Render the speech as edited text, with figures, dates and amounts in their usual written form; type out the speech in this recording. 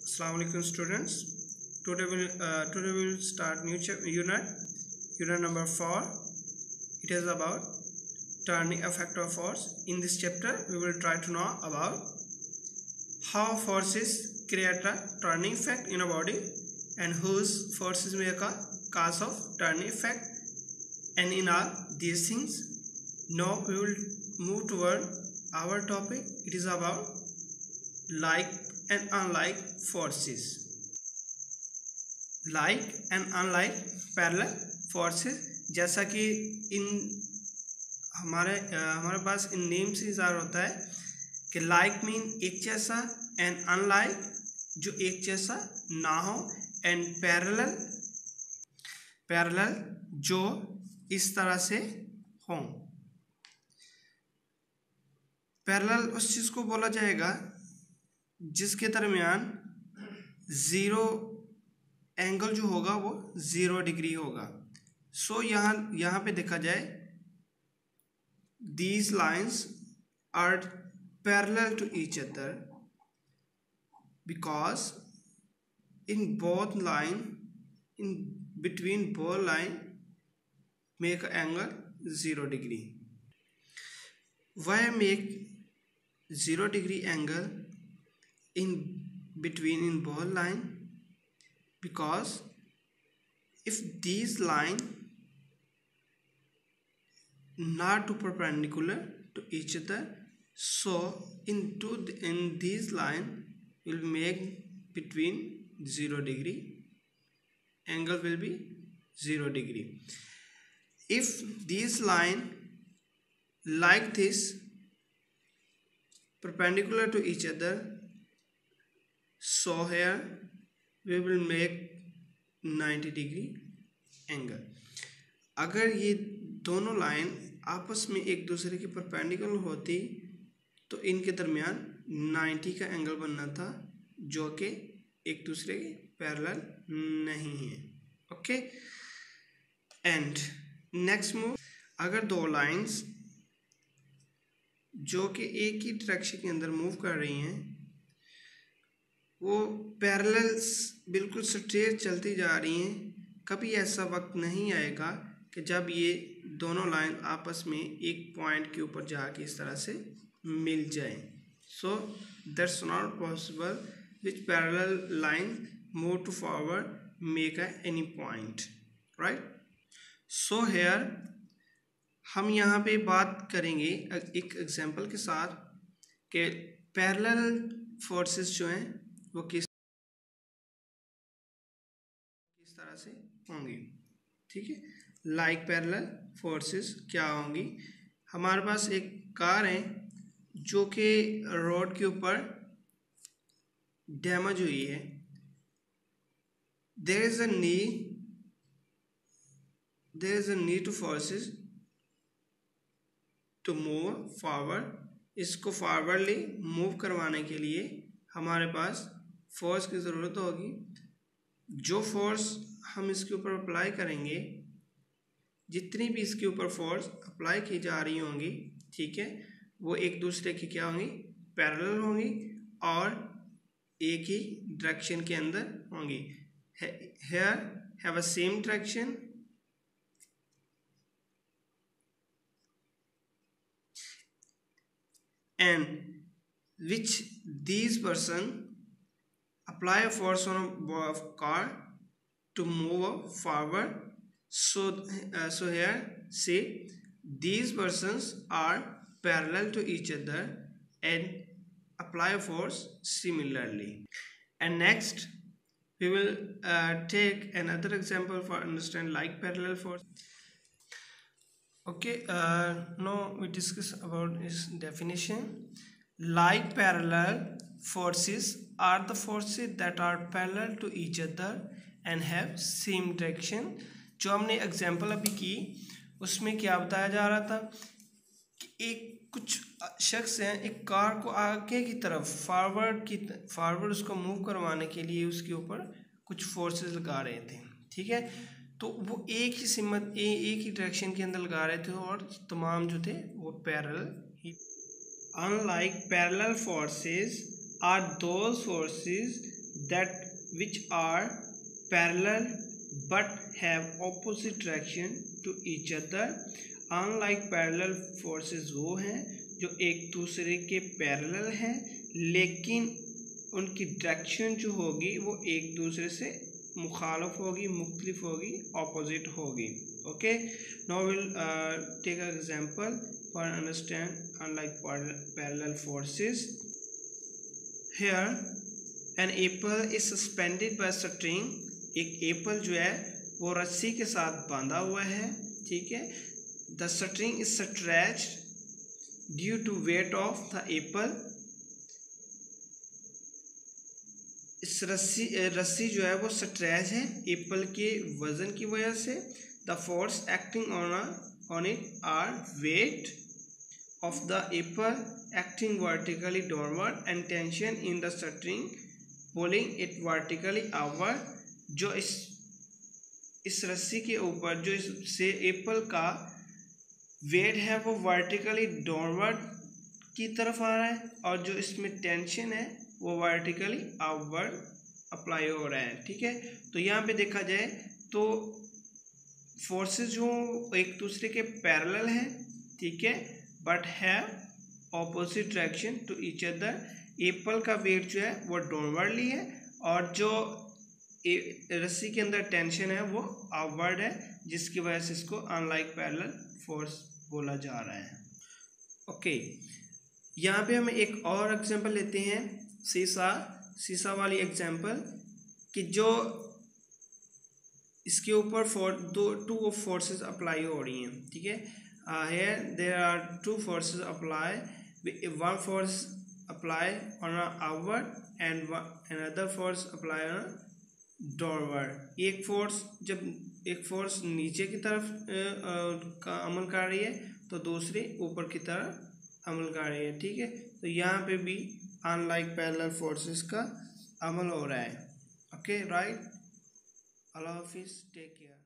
Assalamu alaikum students. Today we will start new unit number 4. It is about turning effect of force. In this chapter we will try to know about how forces create a turning effect in a body and whose forces make a cause of turning effect, and in all these things now we will move toward our topic. It is about like and unlike forces. Like and unlike parallel forces, जैसा कि इन हमारे पास in name से इज़हार होता है कि like mean एक जैसा, एंड अनलाइक जो एक जैसा ना हो, एंड पैरेलल जो इस तरह से हों। पैरेलल उस चीज़ को बोला जाएगा जिसके दरमियान ज़ीरो एंगल जो होगा वो 0 डिग्री होगा। सो यहाँ पे देखा जाए, these lines are parallel to each other because in between both line make angle 0 degree. Why make 0 degree angle in between both line? Because if these line not too perpendicular to each other, so in these line will make between 0 degree, angle will be 0 degree. If these line like this perpendicular to each other, so here we will make 90 degree angle. अगर ये दोनों line आपस में एक दूसरे के perpendicular होती तो इनके दरमियान 90 का एंगल बनना था, जो कि एक दूसरे के पैरेलल नहीं है। ओके, एंड नेक्स्ट मूव, अगर दो लाइंस जो कि एक ही डायरेक्शन के अंदर मूव कर रही हैं, वो पैरेलल्स बिल्कुल स्ट्रेट चलती जा रही हैं, कभी ऐसा वक्त नहीं आएगा कि जब ये दोनों लाइन आपस में एक पॉइंट के ऊपर जाके इस तरह से मिल जाएं। So that's not possible which parallel line move to forward make any point, right. So here हम यहाँ पे बात करेंगे एक एग्जांपल के साथ कि पैरेलल फोर्सेस जो हैं वो किस तरह से होंगी। ठीक है, लाइक पैरेलल फोर्सेस क्या होंगी। हमारे पास एक कार है जो कि रोड के ऊपर डैमेज हुई है। There is a need to forces to move forward. इसको फॉरवर्डली मूव करवाने के लिए हमारे पास फोर्स की ज़रूरत होगी। जो फोर्स हम इसके ऊपर अप्लाई करेंगे, जितनी भी इसके ऊपर फोर्स अप्लाई की जा रही होंगी, ठीक है, वो एक दूसरे की क्या होंगी, पैरेलल होंगी और एक ही डायरेक्शन के अंदर होंगी। Here have a same direction and which these person apply a force on a car to move forward. So here say these persons are parallel to each other and apply a force similarly. And next we will take another example for understand like parallel force. Okay, now we discuss about its definition. Like parallel forces are the forces that are parallel to each other and have same direction. जो हमने example अभी की उसमें क्या बताया जा रहा था कि एक कुछ शख्स हैं, एक कार को आगे की तरफ फॉरवर्ड उसको मूव करवाने के लिए उसके ऊपर कुछ फोर्सेस लगा रहे थे। ठीक है, तो वो एक ही डायरेक्शन के अंदर लगा रहे थे और तमाम जो थे वो parallel he. Unlike parallel forces are those forces that which are parallel but have opposite direction to each other. Unlike parallel forces वो हैं जो एक दूसरे के पैरेलल हैं लेकिन उनकी डायरेक्शन जो होगी वो एक दूसरे से मुखालफ होगी, मुख्तलिफ होगी, ऑपोजिट होगी. Okay, now will take a example for understand unlike parallel forces. Here an apple is suspended by string. एक एप्पल जो है वो रस्सी के साथ बांधा हुआ है. ठीक है, the string is stretched due to weight of the apple. इस रस्सी जो है वो स्ट्रेच है एप्पल के वजन की वजह से. The force acting on it are weight of the apple acting vertically downward and tension in the string pulling it vertically upward. जो इस रस्सी के ऊपर जो इससे एप्पल का वेट है वो वर्टिकली डाउनवर्ड की तरफ आ रहा है और जो इसमें टेंशन है वो वर्टिकली अपवर्ड अप्लाई हो रहा है. ठीक है, तो यहाँ पे देखा जाए तो फोर्सेस जो एक दूसरे के पैरेलल हैं. ठीक है, but have opposite direction to each other. Apple का वेट जो है वो डाउनवर्डली है और जो रस्सी के अंदर टेंशन है वो अपवर्ड है, जिसकी वजह से इसको अनलाइक पैरेलल फोर्स बोला जा रहा है. ओके, यहाँ पे हम एक और एग्जांपल लेते हैं, सीसा वाली एग्जांपल, कि जो इसके ऊपर टू फोर्सेस अप्लाई हो रही हैं. ठीक है, here there are two forces apply. One force apply on a upward and another force apply on a downward. एक फोर्स नीचे की तरफ का अमल कर रही है तो दूसरी ऊपर की तरफ अमल कर रही है. ठीक है, तो यहाँ पे भी अनलाइक पैरेलल फोर्सेस का अमल हो रहा है. Okay, right. अल्लाह हाफिज़, टेक केयर.